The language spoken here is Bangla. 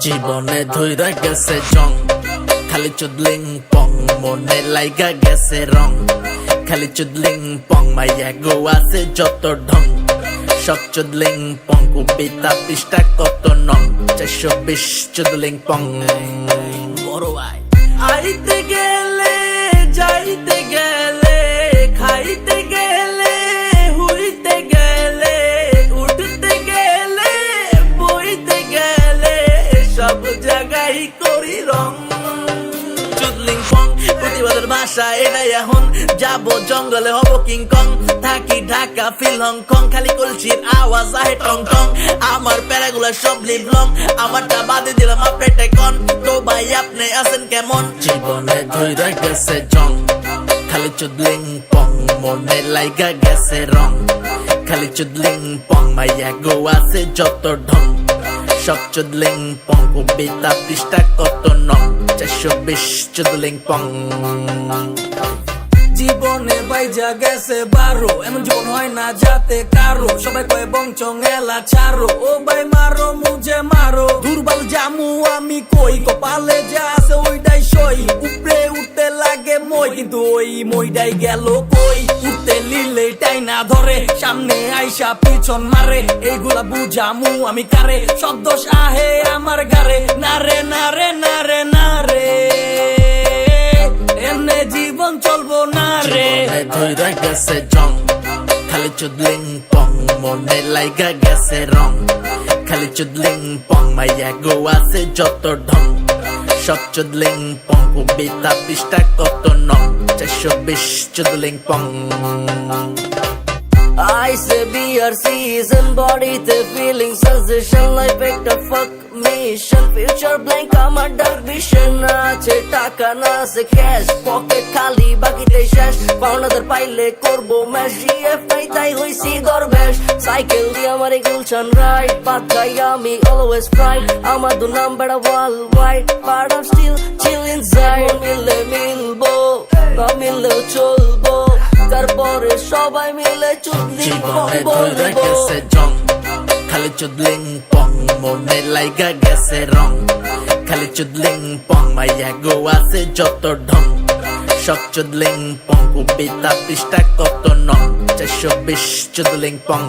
জীবনে ধইরা গেছে জং, খালি চুদলিং পং, মনে লাইগা গেছে রং। খালি চুদলিং পং, মাইয়া গো আছে যত ঢং। সব চুদলিং পং, কবিতা পৃষ্ঠা কত নং। 420 চুদলিং পং। বড় ভাই আইতে গেলে যাইতে গেলে, খাইতে গেলে হুইতে গেলে, উঠতে গেলে বইতে গেলে, সব জায়গায় করি রং। চুদলিং পং প্রতিবাদের ভাষা এটাই এখন। যাবো জঙ্গলে হব কিংকং, থাকি ঢাকা ফিল হংকং। খালি কলসির আওয়াজ আহে টং টং, আমার প্যারাগুলা সব লিভলং। আমারটা বাদে দিলাম পেটে কন, তো ভাই আপনি আছেন কেমন? জীবনে ধইরা গেছে জং, খালি চুদলিং পং, মনে লাইগা গেছে রং। খালি চুদলিং পং, মাইয়া গো আছে যত ঢং। সব চুদলিং পং, কবিতা পৃষ্ঠা কত নং। 420 চুদলিং পং। জীবনে বাইজা গেছে 12, এমন জীবন হয় না যাতে কারো। সবাই কয় বংচং এলা ছাড়ো, ও ভাই মারো মুঝে মারো। দুর্বল জামু আমি কই, কপালে যা আছে ওইটাই সই। উপরে উঠতে লাগে মই, কিন্তু ওই মইটাই গেল কই। উঠতে লিলে টাই না ধরে, সামনে আইসা পিছন মারে। এইগুলা বুঝামু আমি কারে, সব দোষ আহে আমার গারে। নারে নারে নারে নারে, এমনে জীবন চলবো না রে। ধইরা গেছে জং, খালি চুদলিং পং, মনে লাইগা গেছে রং। খালি চুদলিং পং, মাইয়া গো আছে যত ঢং। সব চুদলিং পং, কবিতা পৃষ্ঠা কত নং। 420 চুদলিং পং। I say BRC is embodied feeling sensation like একটা fuck mission. Future blank আমার dark vision. আছে টাকা না আছে cash, pocket খালি বাকিতে শেষ। পাওনাদার পাইলে করবো ম্যাশ, GF নাই তাই হইছি দরবেশ। সাইকেল দিয়ে আমার গুলশান রাইড, পাত খাই আমি always fried. আমার দু নাম বেড়া worldwide, but I'm still chill inside. মিললে মিলবো, না মিললেও চলবো, তারপরে সবাই মিলে চুদলিং পং জীবনে ধইরা বলবো। গেছে জং, খালি চুদলিং পং, মনে লাইগা গেছে রং। খালি চুদলিং পং, মাইয়া গো আছে যত ঢং। সব চুদলিং পং, কবিতা পৃষ্ঠা কত নং। 420 চুদলিং পং।